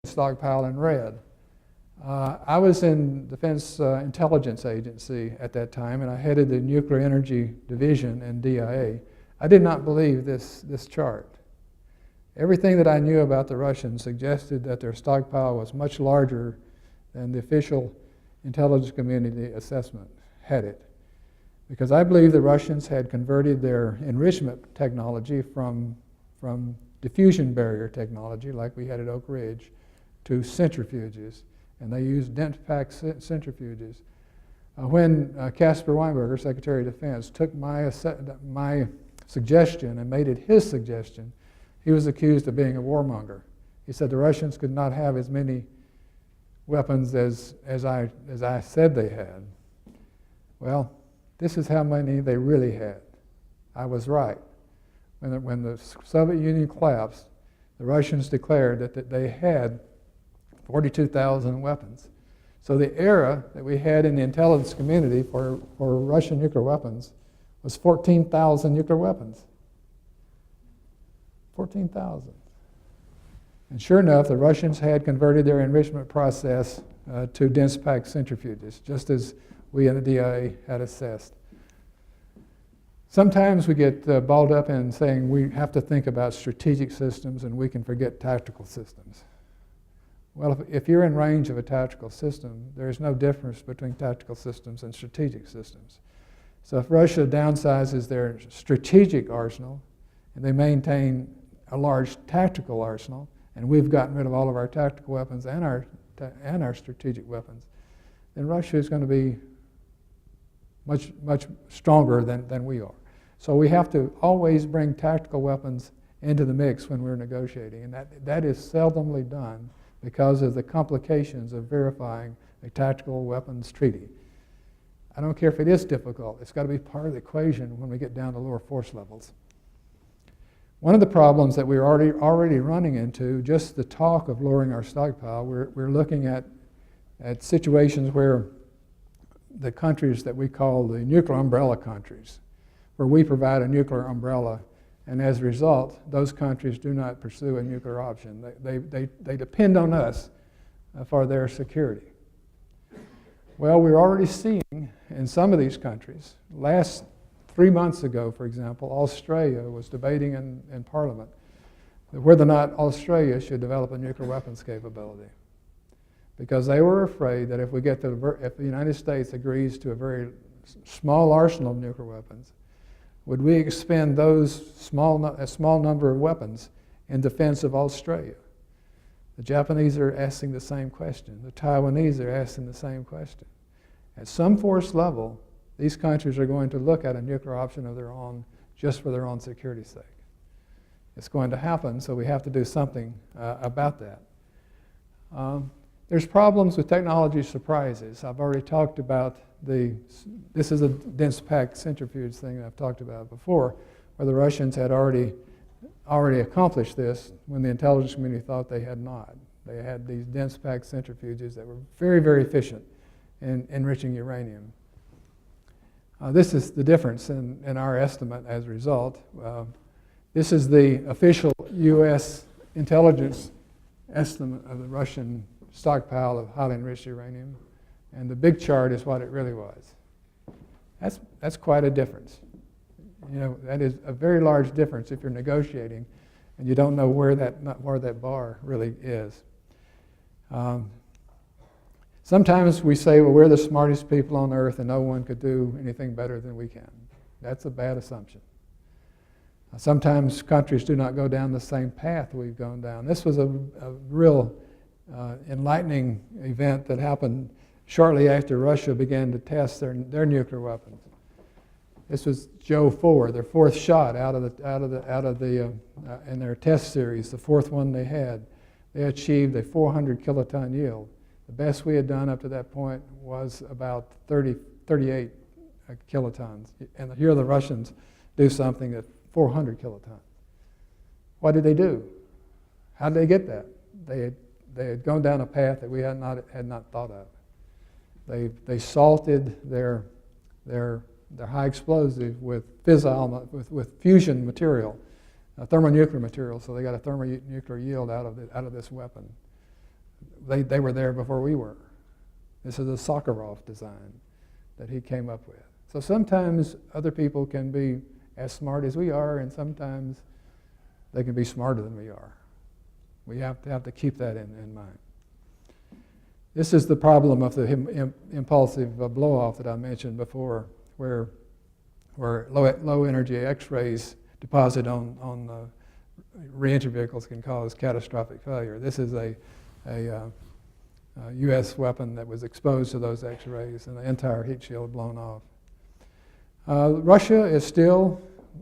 stockpile in red. I was in Defense Intelligence Agency at that time, and I headed the Nuclear Energy Division in DIA. I did not believe this chart. Everything that I knew about the Russians suggested that their stockpile was much larger than the official intelligence community assessment had it. Because I believe the Russians had converted their enrichment technology from diffusion barrier technology, like we had at Oak Ridge, to centrifuges. And they used dense packed centrifuges. When Caspar Weinberger, Secretary of Defense, took my suggestion and made it his suggestion, he was accused of being a warmonger. He said the Russians could not have as many weapons as I said they had. Well, this is how many they really had. I was right. When the Soviet Union collapsed, the Russians declared that they had 42,000 weapons. So the era that we had in the intelligence community for Russian nuclear weapons was 14,000 nuclear weapons. 14,000. And sure enough, the Russians had converted their enrichment process to dense packed centrifuges, just as we in the DIA had assessed. Sometimes we get balled up in saying we have to think about strategic systems and we can forget tactical systems. Well, if you're in range of a tactical system, there's no difference between tactical systems and strategic systems. So if Russia downsizes their strategic arsenal and they maintain a large tactical arsenal, and we've gotten rid of all of our tactical weapons and our strategic weapons, then Russia is going to be much stronger than we are. So we have to always bring tactical weapons into the mix when we're negotiating, and that is seldomly done because of the complications of verifying a tactical weapons treaty. I don't care if it is difficult. It's got to be part of the equation when we get down to lower force levels. One of the problems that we're already running into, just the talk of lowering our stockpile, we're looking at situations where the countries that we call the nuclear umbrella countries, where we provide a nuclear umbrella, and as a result, those countries do not pursue a nuclear option. They depend on us for their security. Well, we're already seeing in some of these countries, last 3 months ago, for example, Australia was debating in Parliament whether or not Australia should develop a nuclear weapons capability, because they were afraid that if the United States agrees to a very small arsenal of nuclear weapons, would we expend a small number of weapons in defense of Australia? The Japanese are asking the same question. The Taiwanese are asking the same question. At some force level, these countries are going to look at a nuclear option of their own just for their own security's sake. It's going to happen, so we have to do something about that. There's problems with technology surprises. I've already talked about this is a dense packed centrifuge thing that I've talked about before, where the Russians had already accomplished this when the intelligence community thought they had not. They had these dense packed centrifuges that were very, very efficient in enriching uranium. This is the difference in our estimate as a result. This is the official U.S. intelligence estimate of the Russian stockpile of highly enriched uranium. And the big chart is what it really was. That's quite a difference. You know, that is a very large difference if you're negotiating and you don't know where that bar really is. Sometimes we say, well, we're the smartest people on earth and no one could do anything better than we can. That's a bad assumption. Sometimes countries do not go down the same path we've gone down. This was a real enlightening event that happened shortly after Russia began to test their nuclear weapons. This was Joe 4, their fourth shot in their test series, the fourth one they had. They achieved a 400 kiloton yield. The best we had done up to that point was about 38 kilotons. And here the Russians do something at 400 kilotons. What did they do? How did they get that? They had gone down a path that we had not thought of. They salted their high explosive with fissile, with fusion material, thermonuclear material. So they got a thermonuclear yield out of this weapon. they were there before we were. This is a Sakharov design that he came up with. So sometimes other people can be as smart as we are, and sometimes they can be smarter than we are. We have to keep that in mind. This is the problem of the impulsive blow-off that I mentioned before, where low energy X-rays deposit on reentry vehicles can cause catastrophic failure. This is a U.S. weapon that was exposed to those X-rays, and the entire heat shield blown off. Russia is still,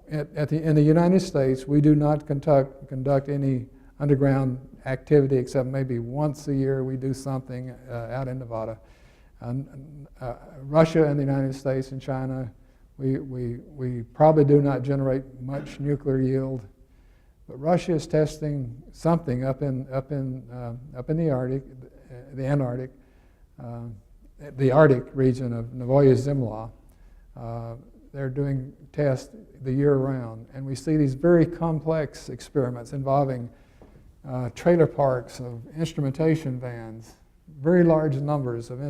in the United States, we do not conduct any underground activity except maybe once a year we do something out in Nevada. Russia and the United States and China, we probably do not generate much nuclear yield, but Russia is testing something up in the Arctic, the Antarctic, the Arctic region of Novaya Zemlya. They're doing tests the year round, and we see these very complex experiments involving trailer parks of instrumentation vans, very large numbers of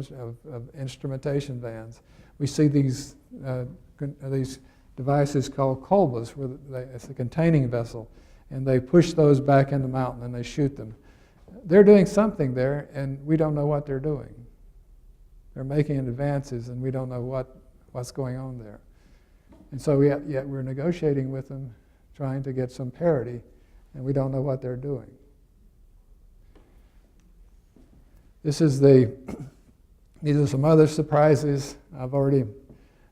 instrumentation vans. We see these devices called kolbas, where it's a containing vessel, and they push those back in the mountain and they shoot them. They're doing something there, and we don't know what they're doing. They're making advances, and we don't know what's going on there. And so yet we're negotiating with them, trying to get some parity, and we don't know what they're doing. These are some other surprises. I've already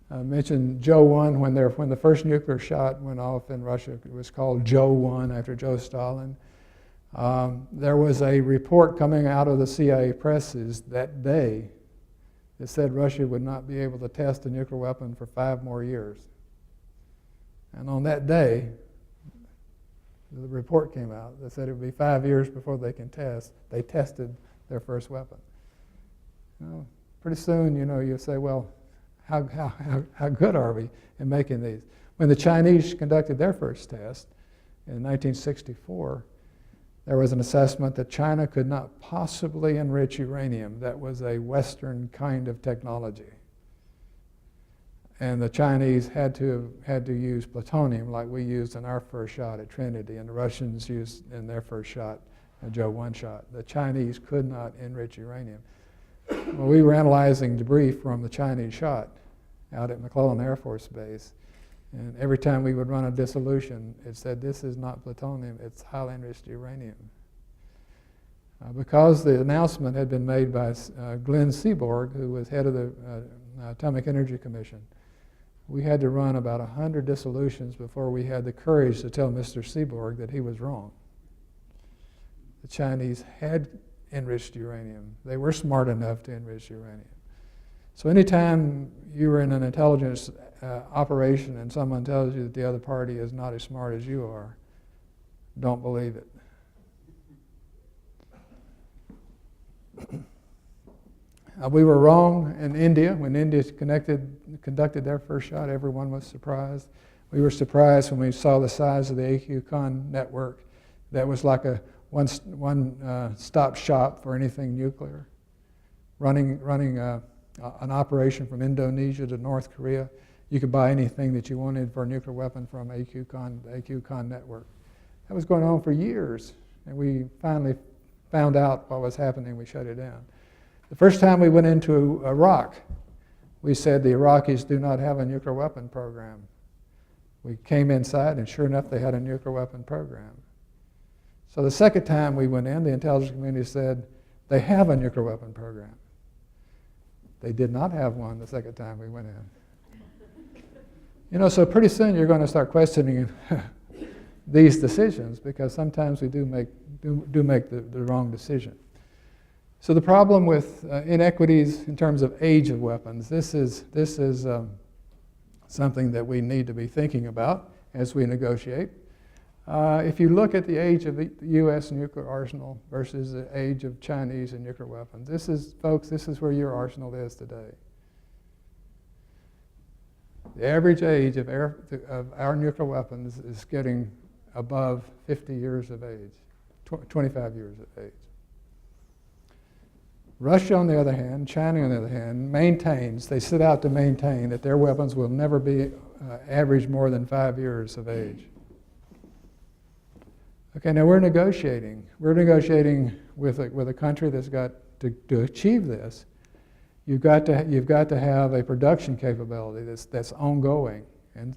mentioned Joe 1 when the first nuclear shot went off in Russia. It was called Joe 1 after Joe Stalin. There was a report coming out of the CIA presses that day that said Russia would not be able to test a nuclear weapon for 5 more years. And on that day, the report came out that said it would be 5 years before they can test. They tested their first weapon. Pretty soon, you say, well, how good are we in making these? When the Chinese conducted their first test in 1964, there was an assessment that China could not possibly enrich uranium. That was a Western kind of technology. And the Chinese had to use plutonium like we used in our first shot at Trinity, and the Russians used in their first shot, a Joe 1 shot. The Chinese could not enrich uranium. Well, we were analyzing debris from the Chinese shot out at McClellan Air Force Base, and every time we would run a dissolution, it said, this is not plutonium, it's highly enriched uranium. Because the announcement had been made by Glenn Seaborg, who was head of the Atomic Energy Commission, we had to run about 100 dissolutions before we had the courage to tell Mr. Seaborg that he was wrong. The Chinese had enriched uranium. They were smart enough to enrich uranium. So anytime you were in an intelligence operation and someone tells you that the other party is not as smart as you are, don't believe it. We were wrong in India. When India conducted their first shot, everyone was surprised. We were surprised when we saw the size of the AQ-Con network. That was like a one-stop shop for anything nuclear. Running an operation from Indonesia to North Korea, you could buy anything that you wanted for a nuclear weapon from the AQ-Con network. That was going on for years, and we finally found out what was happening. We shut it down. The first time we went into Iraq, we said the Iraqis do not have a nuclear weapon program. We came inside, and sure enough, they had a nuclear weapon program. So the second time we went in, the intelligence community said they have a nuclear weapon program. They did not have one the second time we went in. So pretty soon you're going to start questioning these decisions, because sometimes we do make the wrong decision. So the problem with inequities in terms of age of weapons, this is something that we need to be thinking about as we negotiate. If you look at the age of the U.S. nuclear arsenal versus the age of Chinese and nuclear weapons, this is where your arsenal is today. The average age of our nuclear weapons is getting above 50 years of age, 25 years of age. Russia, on the other hand, China, on the other hand, they set out to maintain that their weapons will never be average more than 5 years of age. Okay, now we're negotiating. We're negotiating with a country that's got to achieve this. You've got to have a production capability that's ongoing, and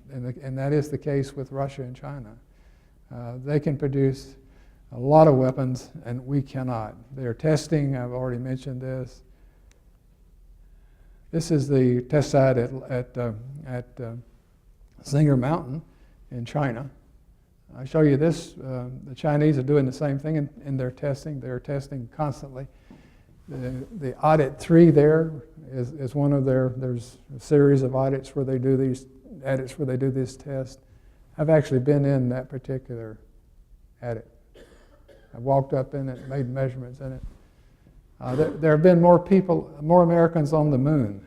that is the case with Russia and China. They can produce a lot of weapons, and we cannot. They're testing. I've already mentioned this. This is the test site at Zinger Mountain in China. I show you this. The Chinese are doing the same thing in their testing. They're testing constantly. The audit 3 there is one of there's a series of audits where they do this test. I've actually been in that particular audit. I walked up in it, made measurements in it. There have been more Americans on the moon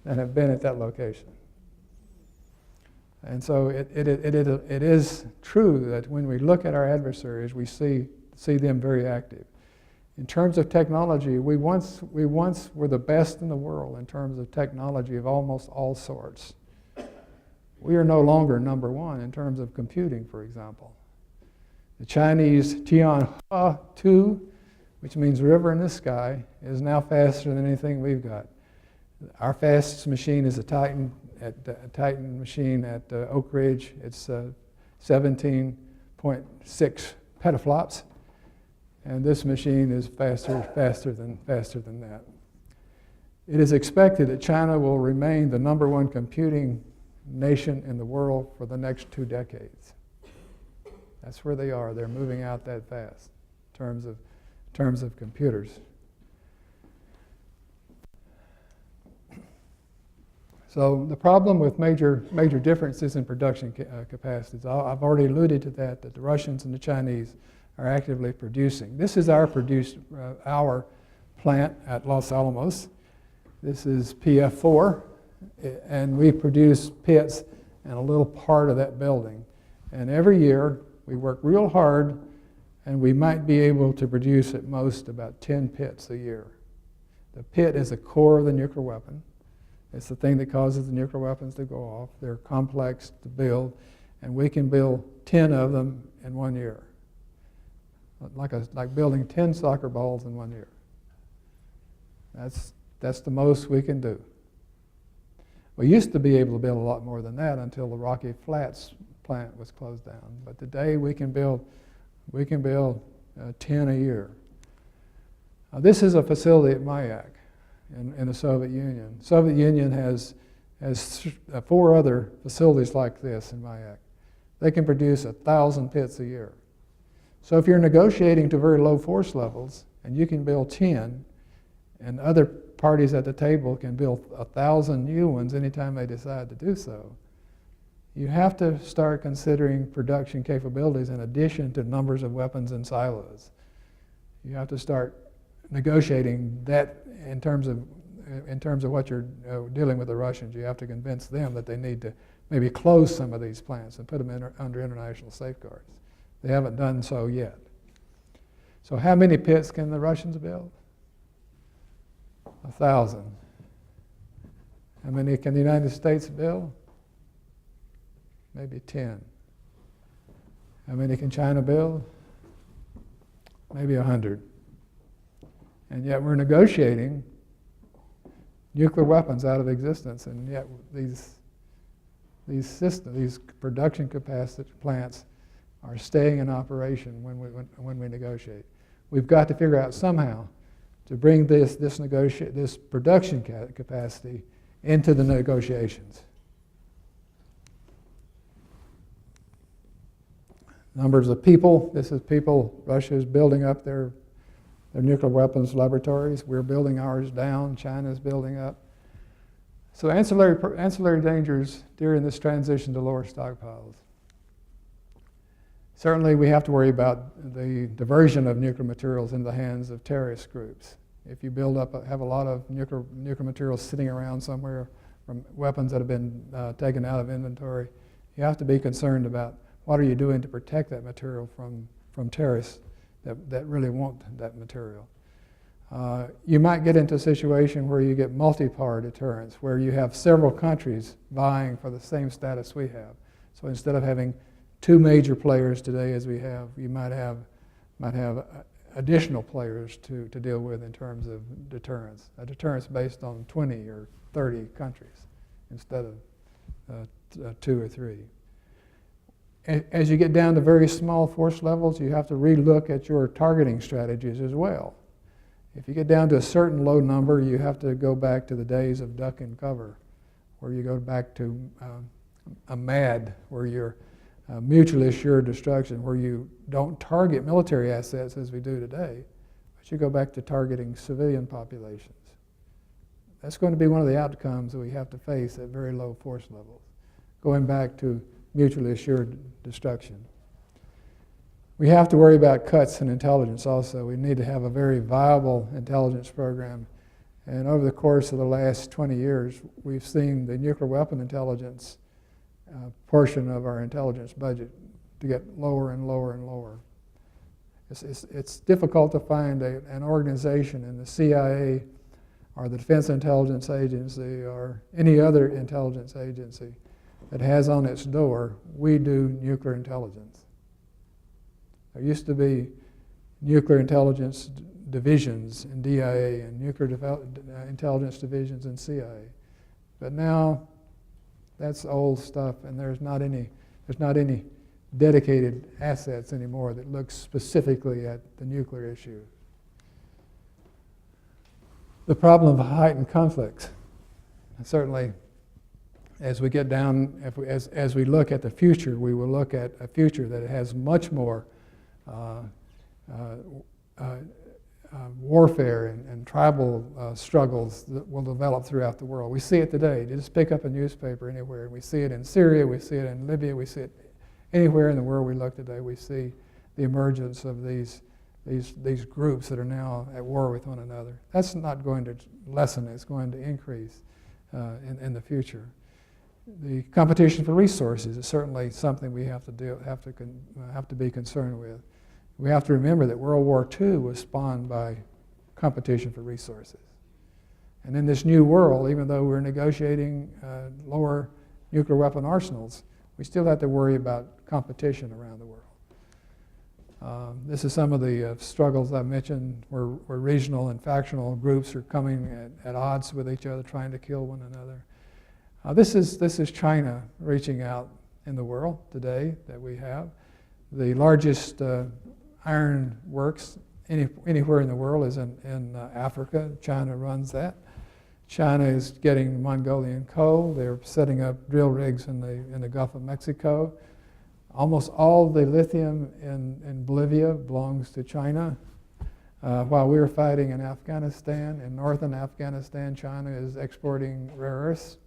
than have been at that location. And so it is true that when we look at our adversaries, we see them very active. In terms of technology, we once were the best in the world in terms of technology of almost all sorts. We are no longer number one in terms of computing, for example. The Chinese Tianhua 2, which means river in the sky, is now faster than anything we've got. Our fastest machine is a Titan machine at Oak Ridge. It's 17.6 petaflops, and this machine is faster than that. It is expected that China will remain the #1 computing nation in the world for the next 2 decades. That's where they are. They're moving out that fast in terms of computers. So the problem with major differences in production capacities, I've already alluded to that the Russians and the Chinese are actively producing. This is our plant at Los Alamos. This is PF4, and we produce pits in a little part of that building. And every year we work real hard, and we might be able to produce at most about 10 pits a year. The pit is the core of the nuclear weapon. It's the thing that causes the nuclear weapons to go off. They're complex to build, and we can build 10 of them in 1 year. Like building 10 soccer balls in 1 year. That's the most we can do. We used to be able to build a lot more than that until the Rocky Flats plant was closed down. But today we can build 10 a year. This is a facility at Mayak in the Soviet Union. The Soviet Union has 4 other facilities like this in Mayak. They can produce 1,000 pits a year. So if you're negotiating to very low force levels and you can build 10, and other parties at the table can build 1,000 new ones anytime they decide to do so, you have to start considering production capabilities in addition to numbers of weapons and silos. You have to start negotiating that in terms of what you're dealing with the Russians. You have to convince them that they need to maybe close some of these plants and put them under international safeguards. They haven't done so yet. So how many pits can the Russians build? 1,000. How many can the United States build? Maybe 10. How many can China build? Maybe 100. And yet we're negotiating nuclear weapons out of existence, and yet these production capacity plants are staying in operation when we negotiate. We've got to figure out somehow to bring this production capacity into the negotiations. Numbers of people. This is people. Russia is building up their nuclear weapons laboratories. We're building ours down. China's building up. So ancillary dangers during this transition to lower stockpiles. Certainly we have to worry about the diversion of nuclear materials into the hands of terrorist groups. If you have a lot of nuclear materials sitting around somewhere from weapons that have been taken out of inventory, you have to be concerned about what are you doing to protect that material from terrorists that really want that material. You might get into a situation where you get multi-power deterrence, where you have several countries vying for the same status we have. So instead of having two major players today as we have, you might have additional players to deal with in terms of deterrence. A deterrence based on 20 or 30 countries instead of 2 or 3. As you get down to very small force levels, you have to relook at your targeting strategies as well. If you get down to a certain low number, you have to go back to the days of duck and cover, where you go back to a MAD, where you're mutually assured destruction, where you don't target military assets as we do today, but you go back to targeting civilian populations. That's going to be one of the outcomes that we have to face at very low force levels, going back to mutually assured destruction. We have to worry about cuts in intelligence also. We need to have a very viable intelligence program. And over the course of the last 20 years, we've seen the nuclear weapon intelligence portion of our intelligence budget to get lower and lower and lower. It's difficult to find an organization in the CIA or the Defense Intelligence Agency or any other intelligence agency that has on its door, we do nuclear intelligence. There used to be nuclear intelligence divisions in DIA and nuclear intelligence divisions in CIA. But now that's old stuff, and there's not any dedicated assets anymore that look specifically at the nuclear issue. The problem of heightened conflicts. Certainly, as we get down, as we look at the future, we will look at a future that has much more warfare and tribal struggles that will develop throughout the world. We see it today. You just pick up a newspaper anywhere. We see it in Syria, we see it in Libya, we see it anywhere in the world we look today. We see the emergence of these groups that are now at war with one another. That's not going to lessen, it's going to increase in the future. The competition for resources is certainly something we have to be concerned with. We have to remember that World War II was spawned by competition for resources. And in this new world, even though we're negotiating lower nuclear weapon arsenals, we still have to worry about competition around the world. This is some of the struggles I mentioned where regional and factional groups are coming at odds with each other, trying to kill one another. This is China reaching out in the world today that we have. The largest iron works anywhere in the world is in Africa. China runs that. China is getting Mongolian coal. They're setting up drill rigs in the Gulf of Mexico. Almost all the lithium in Bolivia belongs to China. While we were fighting in Afghanistan, in northern Afghanistan, China is exporting rare earths.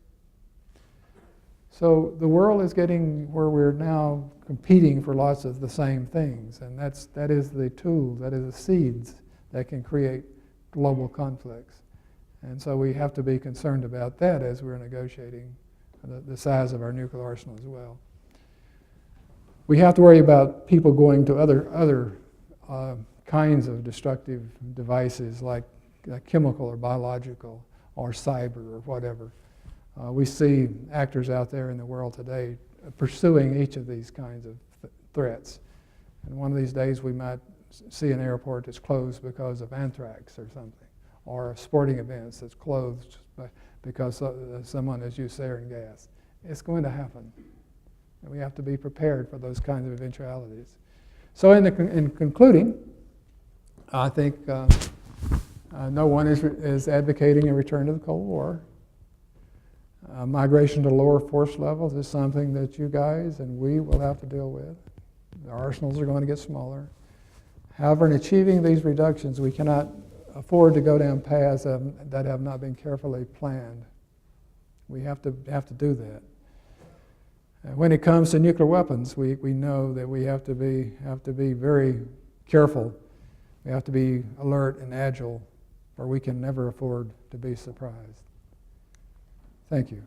So the world is getting where we're now competing for lots of the same things, and that is the tools, that is the seeds that can create global conflicts. And so we have to be concerned about that as we're negotiating the size of our nuclear arsenal as well. We have to worry about people going to other kinds of destructive devices like chemical or biological or cyber or whatever. We see actors out there in the world today pursuing each of these kinds of threats. And one of these days we might see an airport that's closed because of anthrax or something, or sporting events that's closed because someone has used sarin gas. It's going to happen. And we have to be prepared for those kinds of eventualities. So in concluding, I think no one is advocating a return to the Cold War. Migration to lower force levels is something that you guys and we will have to deal with. The arsenals are going to get smaller. However, in achieving these reductions, we cannot afford to go down paths that have not been carefully planned. We have to do that. When it comes to nuclear weapons, we know that we have to be very careful. We have to be alert and agile, or we can never afford to be surprised. Thank you.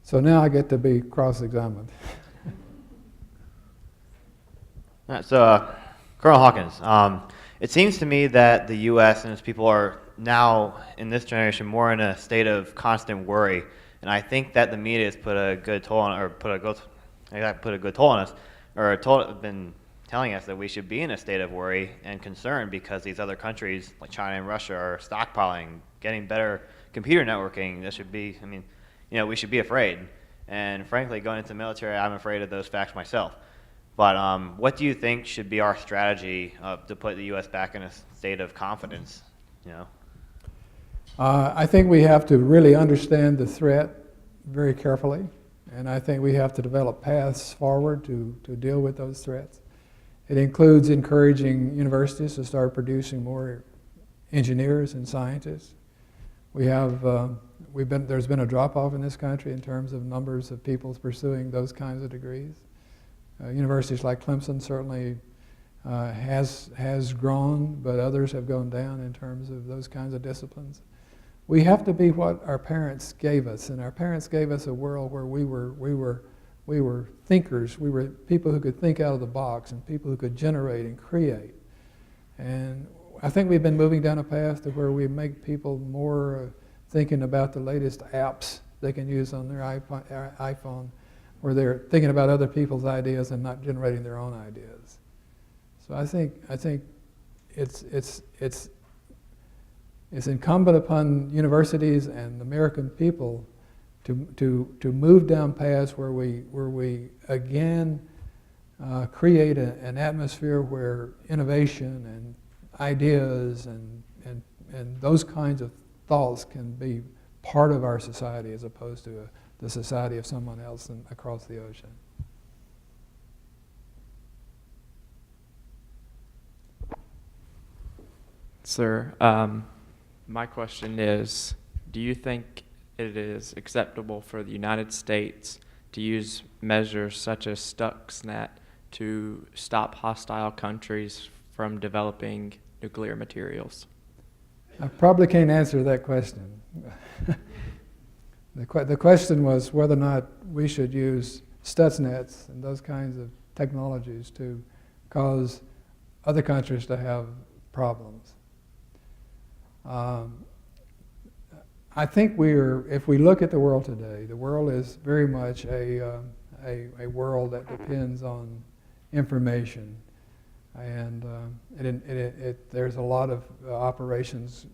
So now I get to be cross-examined. All right, so Colonel Hawkins, it seems to me that the U.S. and its people are now, in this generation, more in a state of constant worry, and I think that the media has put a good toll on, or put a good toll on us, or been telling us that we should be in a state of worry and concern because these other countries, like China and Russia, are stockpiling, getting better computer networking. That should be, I mean, we should be afraid. And frankly, going into the military, I'm afraid of those facts myself. But what do you think should be our strategy to put the U.S. back in a state of confidence? I think we have to really understand the threat very carefully, and I think we have to develop paths forward to deal with those threats. It includes encouraging universities to start producing more engineers and scientists. There's been a drop-off in this country in terms of numbers of people pursuing those kinds of degrees. Universities like Clemson certainly has grown, but others have gone down in terms of those kinds of disciplines. We have to be what our parents gave us, and our parents gave us a world where we were thinkers. We were people who could think out of the box and people who could generate and create. And I think we've been moving down a path to where we make people more thinking about the latest apps they can use on their iPhone, where they're thinking about other people's ideas and not generating their own ideas. So I think it's incumbent upon universities and the American people to move down paths where we again create an atmosphere where innovation and ideas and those kinds of thoughts can be part of our society as opposed to the society of someone else across the ocean. Sir, my question is, do you think it is acceptable for the United States to use measures such as Stuxnet to stop hostile countries from developing nuclear materials? I probably can't answer that question. The question was whether or not we should use Stuxnets and those kinds of technologies to cause other countries to have problems. I think if we look at the world today, the world is very much a world that depends on information. And there's a lot of operations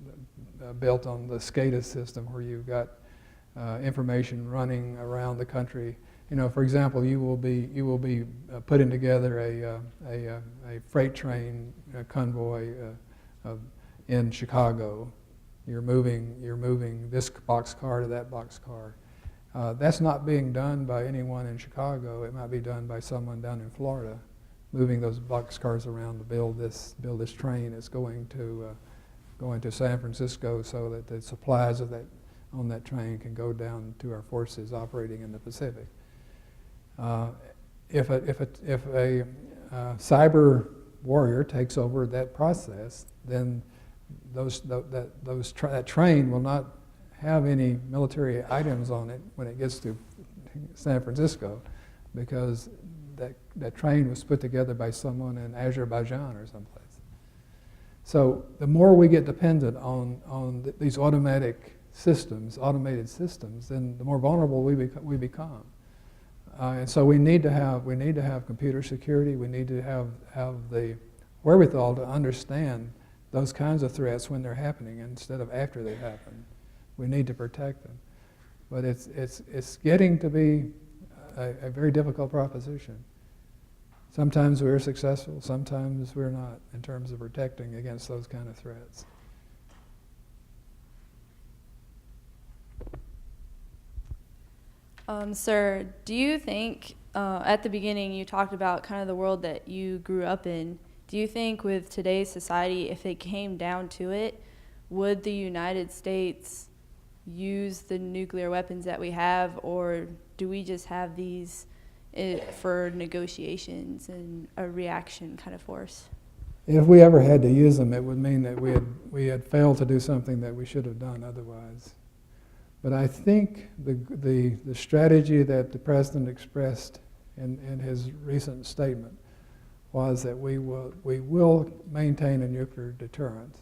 built on the SCADA system where you've got information running around the country. For example, you will be putting together a freight train convoy in Chicago. You're moving this boxcar to that boxcar. That's not being done by anyone in Chicago. It might be done by someone down in Florida, moving those boxcars around to build this train that's going to San Francisco so that the supplies on that train can go down to our forces operating in the Pacific. If a cyber warrior takes over that process, then that train will not have any military items on it when it gets to San Francisco, because that train was put together by someone in Azerbaijan or someplace. So the more we get dependent on these automated systems, then the more vulnerable we become. And so we need to have computer security. We need to have the wherewithal to understand those kinds of threats when they're happening instead of after they happen. We need to protect them. But it's getting to be a very difficult proposition. Sometimes we're successful, sometimes we're not in terms of protecting against those kind of threats. Sir, do you think, at the beginning you talked about kind of the world that you grew up in, do you think with today's society, if it came down to it, would the United States use the nuclear weapons that we have, or do we just have these for negotiations and a reaction kind of force? If we ever had to use them, it would mean that we had failed to do something that we should have done otherwise. But I think the strategy that the President expressed in his recent statement was that we will maintain a nuclear deterrent,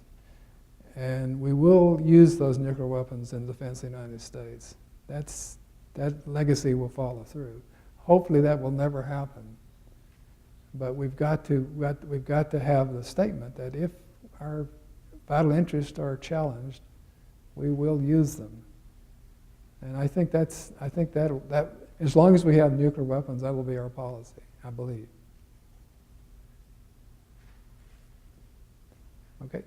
and we will use those nuclear weapons in defense of the United States. That legacy will follow through. Hopefully that will never happen. But we've got to have the statement that if our vital interests are challenged, we will use them. And I think that as long as we have nuclear weapons, that will be our policy, I believe. Okay.